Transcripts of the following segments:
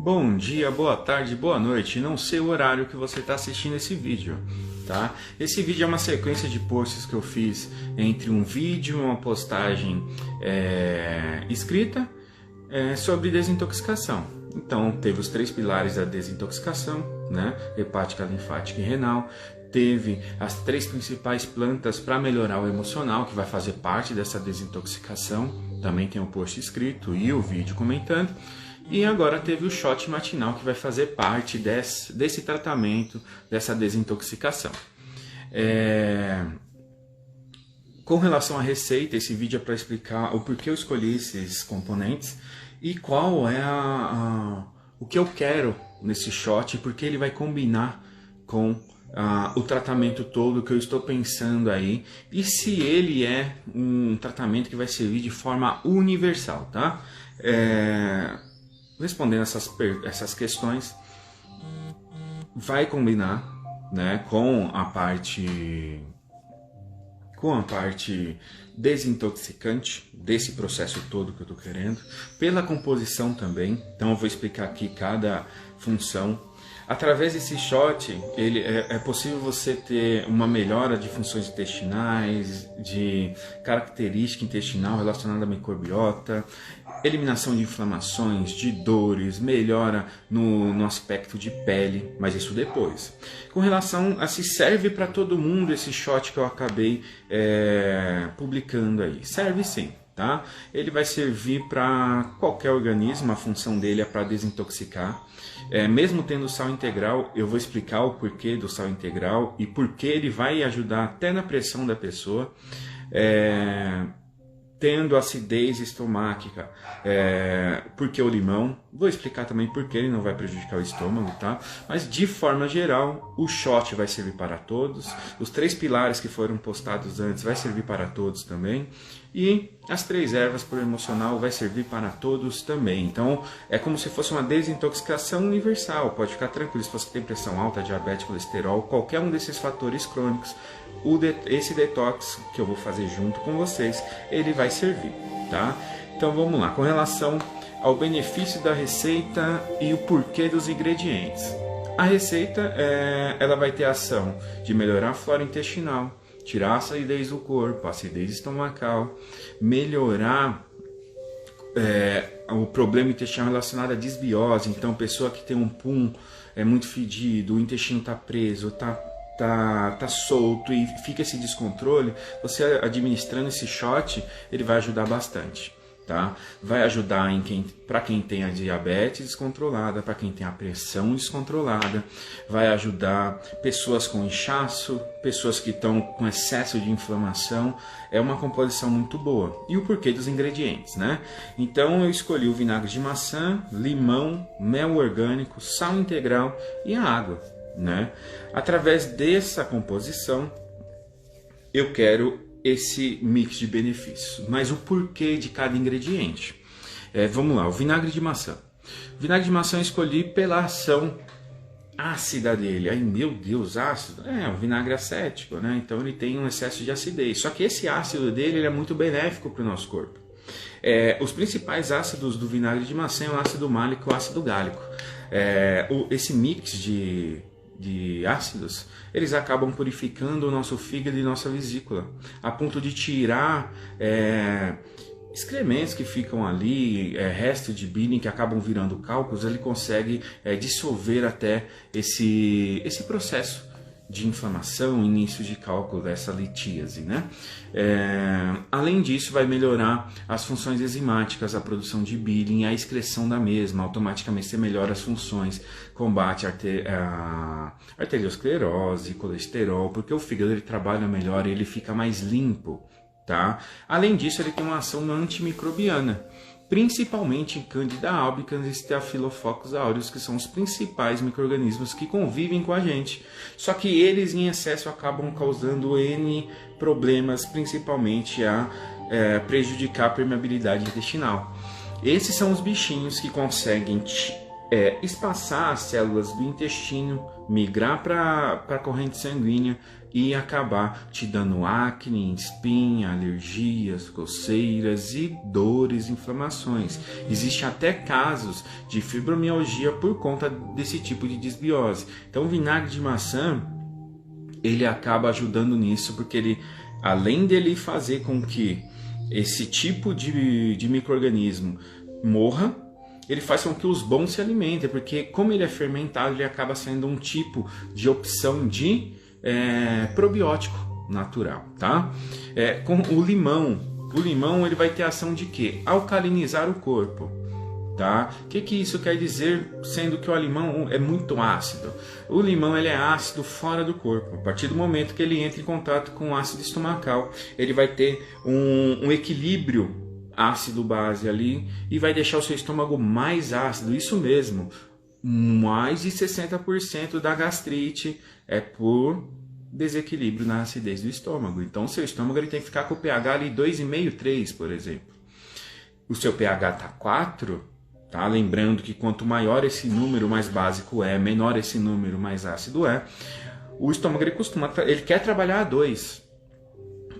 Bom dia, boa tarde, boa noite. Não sei o horário que você está assistindo esse vídeo, tá? Esse vídeo é uma sequência de posts que eu fiz entre um vídeo e uma postagem escrita sobre desintoxicação. Então, teve os 3 pilares da desintoxicação, né? Hepática, linfática e renal. Teve as 3 principais plantas para melhorar o emocional, que vai fazer parte dessa desintoxicação. Também tem o post escrito e o vídeo comentando. E agora teve o shot matinal, que vai fazer parte desse tratamento, dessa desintoxicação. Com relação à receita, esse vídeo é para explicar o porquê eu escolhi esses componentes e qual é o que eu quero nesse shot, porque ele vai combinar com o tratamento todo que eu estou pensando aí, e se ele é um tratamento que vai servir de forma universal, tá? Respondendo essas questões, vai combinar, né, com a parte desintoxicante desse processo todo que eu estou querendo, pela composição também. Então eu vou explicar aqui cada função. Através desse shot, é possível você ter uma melhora de funções intestinais, de característica intestinal relacionada à microbiota, eliminação de inflamações, de dores, melhora no aspecto de pele, mas isso depois. Com relação a se serve para todo mundo esse shot que eu acabei publicando aí, serve sim. Tá? Ele vai servir para qualquer organismo, a função dele é para desintoxicar. Mesmo tendo sal integral, eu vou explicar o porquê do sal integral e porquê ele vai ajudar até na pressão da pessoa. Tendo acidez estomáquica, porque o limão, vou explicar também porque ele não vai prejudicar o estômago, tá? Mas de forma geral, o shot vai servir para todos, os 3 pilares que foram postados antes vai servir para todos também, e as 3 ervas por emocional vai servir para todos também. Então é como se fosse uma desintoxicação universal, pode ficar tranquilo, se você tem pressão alta, diabetes, colesterol, qualquer um desses fatores crônicos, esse detox que eu vou fazer junto com vocês, ele vai servir, tá? Então vamos lá, com relação ao benefício da receita e o porquê dos ingredientes. A receita, ela vai ter a ação de melhorar a flora intestinal, tirar a acidez do corpo, a acidez estomacal, melhorar o problema intestinal relacionado à disbiose. Então pessoa que tem um pum muito fedido, o intestino está preso, tá solto e fica esse descontrole, você administrando esse shot, ele vai ajudar bastante, tá? Vai ajudar para quem tem a diabetes descontrolada, para quem tem a pressão descontrolada, vai ajudar pessoas com inchaço, pessoas que estão com excesso de inflamação. É uma composição muito boa. E o porquê dos ingredientes, né? Então eu escolhi o vinagre de maçã, limão, mel orgânico, sal integral e a água, né? Através dessa composição eu quero esse mix de benefícios, mas o porquê de cada ingrediente. Vamos lá, o vinagre de maçã. O vinagre de maçã eu escolhi pela ação ácida dele. Ai meu Deus, ácido? O vinagre acético, né? Então ele tem um excesso de acidez. Só que esse ácido dele ele é muito benéfico para o nosso corpo. Os principais ácidos do vinagre de maçã é o ácido málico e o ácido gálico. Esse mix de ácidos, eles acabam purificando o nosso fígado e nossa vesícula, a ponto de tirar excrementos que ficam ali, resto de Bile que acabam virando cálculos. Ele consegue dissolver até esse processo de inflamação, início de cálculo dessa litíase, né? Além disso, vai melhorar as funções enzimáticas, a produção de bile e a excreção da mesma. Automaticamente você melhora as funções, combate a arteriosclerose, colesterol, porque o fígado ele trabalha melhor e ele fica mais limpo, tá? Além disso, ele tem uma ação antimicrobiana, principalmente em Candida albicans e Staphylococcus aureus, que são os principais micro-organismos que convivem com a gente. Só que eles em excesso acabam causando N problemas, principalmente a prejudicar a permeabilidade intestinal. Esses são os bichinhos que conseguem é espaçar as células do intestino, migrar para a corrente sanguínea e acabar te dando acne, espinha, alergias, coceiras e dores, inflamações. Existem até casos de fibromialgia por conta desse tipo de disbiose. Então o vinagre de maçã, ele acaba ajudando nisso, porque ele, além dele fazer com que esse tipo de micro-organismo morra, ele faz com que os bons se alimentem, porque como ele é fermentado, ele acaba sendo um tipo de opção de probiótico natural, tá? Com o limão ele vai ter ação de quê? Alcalinizar o corpo, tá? O que isso quer dizer, sendo que o limão é muito ácido? O limão ele é ácido fora do corpo. A partir do momento que ele entra em contato com o ácido estomacal, ele vai ter um equilíbrio ácido-base ali e vai deixar o seu estômago mais ácido. Isso mesmo, mais de 60% da gastrite é por desequilíbrio na acidez do estômago. Então o seu estômago ele tem que ficar com o pH ali 2,5, 3, por exemplo. O seu pH está 4, tá? Lembrando que quanto maior esse número, mais básico é, menor esse número, mais ácido é. O estômago ele quer trabalhar a 2.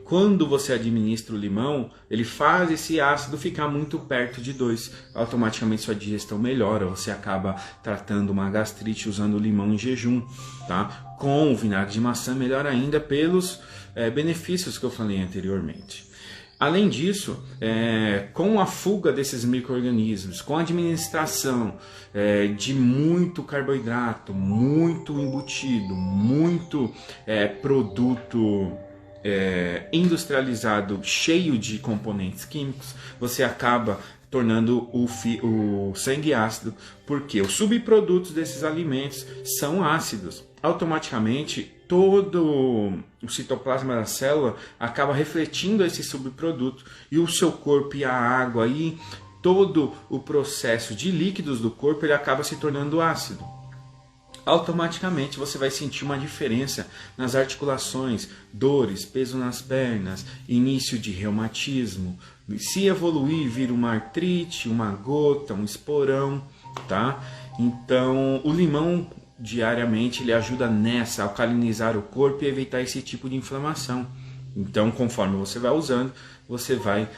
Quando você administra o limão, ele faz esse ácido ficar muito perto de 2. Automaticamente sua digestão melhora, você acaba tratando uma gastrite usando o limão em jejum, tá? Com o vinagre de maçã, melhor ainda pelos benefícios que eu falei anteriormente. Além disso, com a fuga desses micro-organismos, com a administração de muito carboidrato, muito embutido, muito produto industrializado, cheio de componentes químicos, você acaba tornando o sangue ácido, porque os subprodutos desses alimentos são ácidos. Automaticamente, todo o citoplasma da célula acaba refletindo esse subproduto e o seu corpo e a água e todo o processo de líquidos do corpo ele acaba se tornando ácido. Automaticamente você vai sentir uma diferença nas articulações, dores, peso nas pernas, início de reumatismo. Se evoluir, vira uma artrite, uma gota, um esporão, tá? Então, o limão diariamente ele ajuda nessa, a alcalinizar o corpo e evitar esse tipo de inflamação. Então, conforme você vai usando, você vai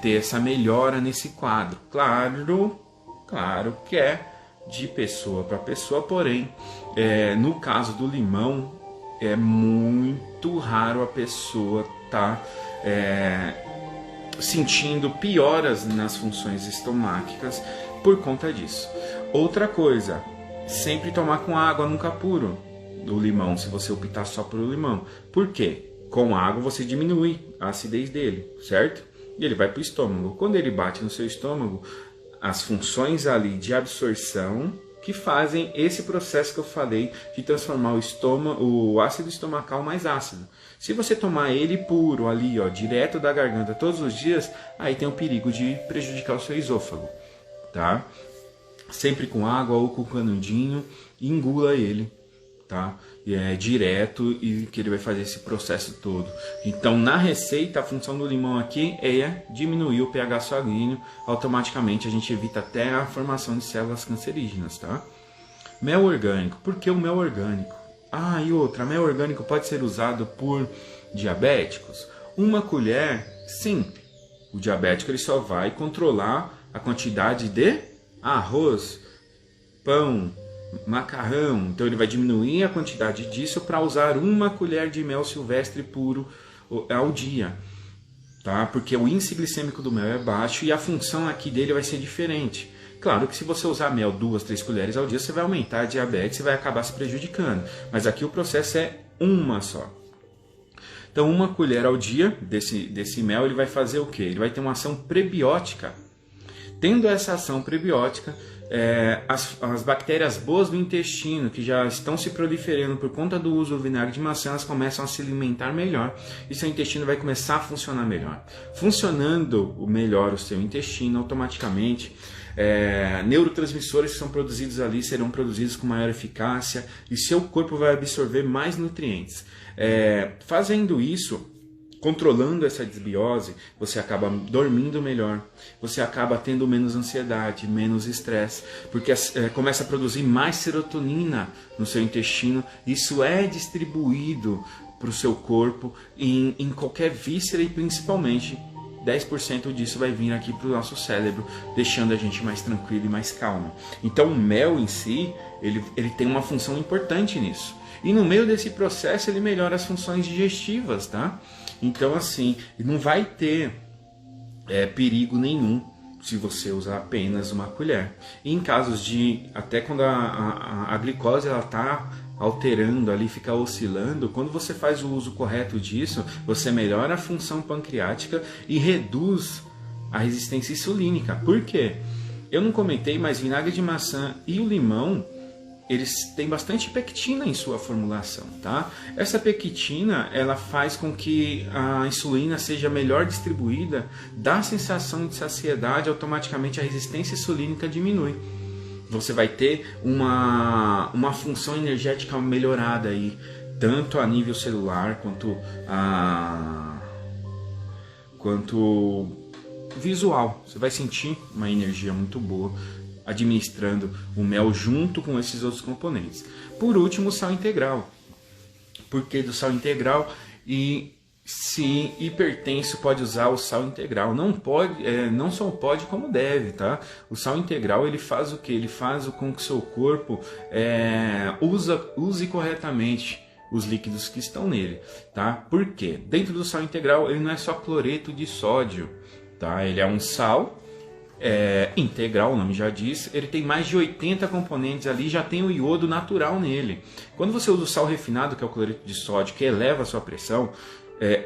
ter essa melhora nesse quadro. Claro que é de pessoa para pessoa, porém, no caso do limão, é muito raro a pessoa estar sentindo pioras nas funções estomáquicas por conta disso. Outra coisa, sempre tomar com água, nunca puro, o limão, se você optar só por limão. Por quê? Com água você diminui a acidez dele, certo? E ele vai para o estômago. Quando ele bate no seu estômago, as funções ali de absorção que fazem esse processo que eu falei de transformar o ácido estomacal mais ácido. Se você tomar ele puro ali, ó, direto da garganta todos os dias, aí tem o perigo de prejudicar o seu esôfago, tá? Sempre com água ou com canudinho, engula ele, tá? Direto e que ele vai fazer esse processo todo. Então, na receita, a função do limão aqui é diminuir o pH sanguíneo. Automaticamente a gente evita até a formação de células cancerígenas, tá? Mel orgânico. Por que o mel orgânico? E outra, mel orgânico pode ser usado por diabéticos? Uma colher, sim. O diabético ele só vai controlar a quantidade de arroz, pão, macarrão, então ele vai diminuir a quantidade disso para usar uma colher de mel silvestre puro ao dia, tá? Porque o índice glicêmico do mel é baixo e a função aqui dele vai ser diferente. Claro que se você usar mel 2, 3 colheres ao dia, você vai aumentar a diabetes e vai acabar se prejudicando, mas aqui o processo é uma só. Então uma colher ao dia desse mel ele vai fazer o quê? Ele vai ter uma ação prebiótica. Tendo essa ação prebiótica, as bactérias boas do intestino, que já estão se proliferando por conta do uso do vinagre de maçã, elas começam a se alimentar melhor e seu intestino vai começar a funcionar melhor. Funcionando melhor o seu intestino, automaticamente, neurotransmissores que são produzidos ali serão produzidos com maior eficácia e seu corpo vai absorver mais nutrientes. Fazendo isso, controlando essa desbiose, você acaba dormindo melhor, você acaba tendo menos ansiedade, menos estresse, porque começa a produzir mais serotonina no seu intestino. Isso é distribuído para o seu corpo em qualquer víscera, e principalmente 10% disso vai vir aqui para o nosso cérebro, deixando a gente mais tranquilo e mais calmo. Então o mel em si, ele tem uma função importante nisso. E no meio desse processo ele melhora as funções digestivas, tá? Então assim, não vai ter perigo nenhum se você usar apenas uma colher. E em casos de, até quando a glicose ela está alterando ali, fica oscilando, quando você faz o uso correto disso, você melhora a função pancreática e reduz a resistência insulínica. Por quê? Eu não comentei, mas vinagre de maçã e o limão, eles têm bastante pectina em sua formulação, tá? Essa pectina, ela faz com que a insulina seja melhor distribuída, dá a sensação de saciedade, automaticamente a resistência insulínica diminui. Você vai ter uma função energética melhorada aí, tanto a nível celular quanto visual. Você vai sentir uma energia muito boa administrando o mel junto com esses outros componentes. Por último, o sal integral. Por que do sal integral? E se hipertenso pode usar o sal integral. Não pode, não só pode como deve, tá? O sal integral, ele faz o que? Ele faz com que o seu corpo use corretamente os líquidos que estão nele, tá? Por quê? Dentro do sal integral, ele não é só cloreto de sódio, tá? Ele é um sal integral, o nome já diz. Ele tem mais de 80 componentes ali, já tem o iodo natural nele. Quando você usa o sal refinado, que é o cloreto de sódio, que eleva a sua pressão,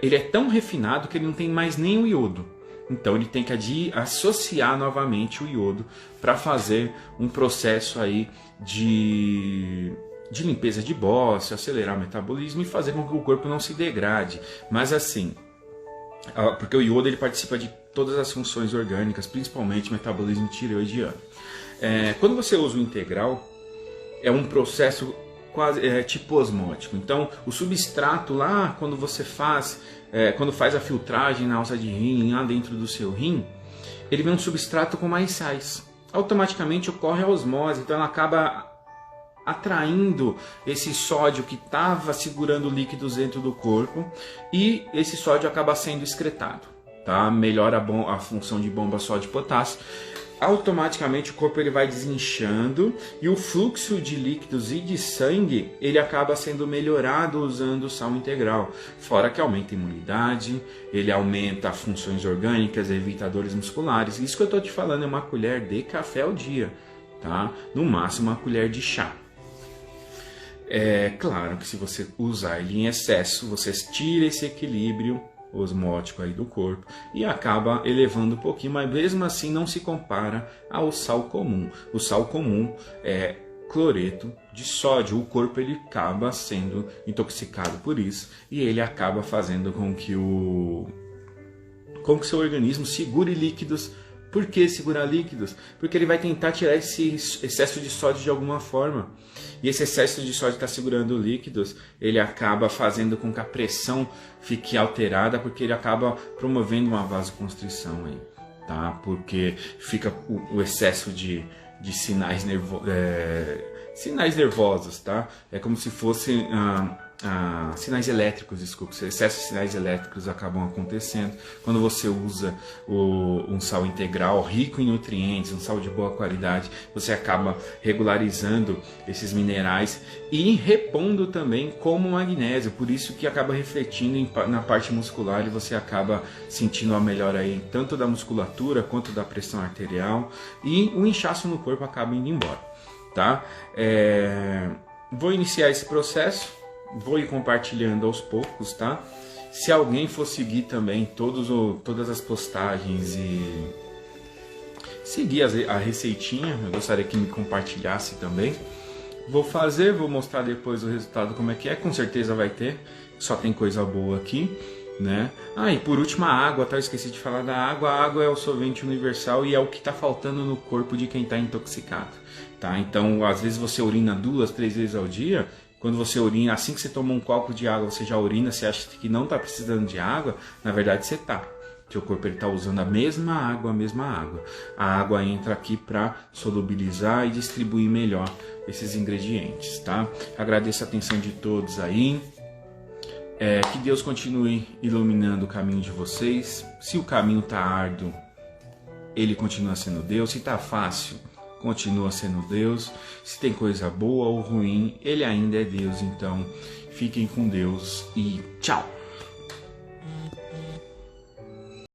ele é tão refinado que ele não tem mais nem o iodo. Então ele tem que associar novamente o iodo para fazer um processo aí de limpeza de bócio, acelerar o metabolismo e fazer com que o corpo não se degrade. Mas assim, porque o iodo ele participa de todas as funções orgânicas, principalmente metabolismo tireoidiano. Quando você usa o integral, é um processo quase tipo osmótico. Então, o substrato lá, quando você faz a filtragem na alça de rim, lá dentro do seu rim, ele vem um substrato com mais sais. Automaticamente ocorre a osmose, então ela acaba atraindo esse sódio que estava segurando líquidos dentro do corpo, e esse sódio acaba sendo excretado, tá? Melhora a função de bomba sódio-potássio. Automaticamente o corpo ele vai desinchando e o fluxo de líquidos e de sangue ele acaba sendo melhorado usando o sal integral. Fora que aumenta a imunidade, ele aumenta as funções orgânicas, evitadores musculares. Isso que eu estou te falando é uma colher de café ao dia, tá? No máximo uma colher de chá. É claro que se você usar ele em excesso, você tira esse equilíbrio osmótico aí do corpo e acaba elevando um pouquinho, mas mesmo assim não se compara ao sal comum. O sal comum é cloreto de sódio, o corpo ele acaba sendo intoxicado por isso e ele acaba fazendo com que o seu organismo segure líquidos. Por que segurar líquidos? Porque ele vai tentar tirar esse excesso de sódio de alguma forma. E esse excesso de sódio está segurando líquidos, ele acaba fazendo com que a pressão fique alterada, porque ele acaba promovendo uma vasoconstrição aí, tá? Porque fica o excesso de sinais nervosos, tá? É como se fosse sinais elétricos, desculpa, excesso de sinais elétricos acabam acontecendo quando você usa um sal integral rico em nutrientes, um sal de boa qualidade. Você acaba regularizando esses minerais e repondo também como magnésio, por isso que acaba refletindo na parte muscular e você acaba sentindo a melhora aí tanto da musculatura quanto da pressão arterial, e o inchaço no corpo acaba indo embora, tá? Vou iniciar esse processo. Vou ir compartilhando aos poucos, tá? Se alguém for seguir também todas as postagens e seguir a receitinha, eu gostaria que me compartilhasse também. Vou mostrar depois o resultado como é que é, com certeza vai ter, só tem coisa boa aqui, né? E por último a água, tá? Eu esqueci de falar da água. A água é o solvente universal e é o que está faltando no corpo de quem está intoxicado, tá? Então, às vezes você urina 2, 3 vezes ao dia. Quando você urina, assim que você toma um copo de água, você já urina, você acha que não está precisando de água, na verdade você está. Seu corpo está usando a mesma água. A água entra aqui para solubilizar e distribuir melhor esses ingredientes, tá? Agradeço a atenção de todos aí. Que Deus continue iluminando o caminho de vocês. Se o caminho está árduo, Ele continua sendo Deus. Se está fácil, continua sendo Deus. Se tem coisa boa ou ruim, Ele ainda é Deus. Então, fiquem com Deus e tchau!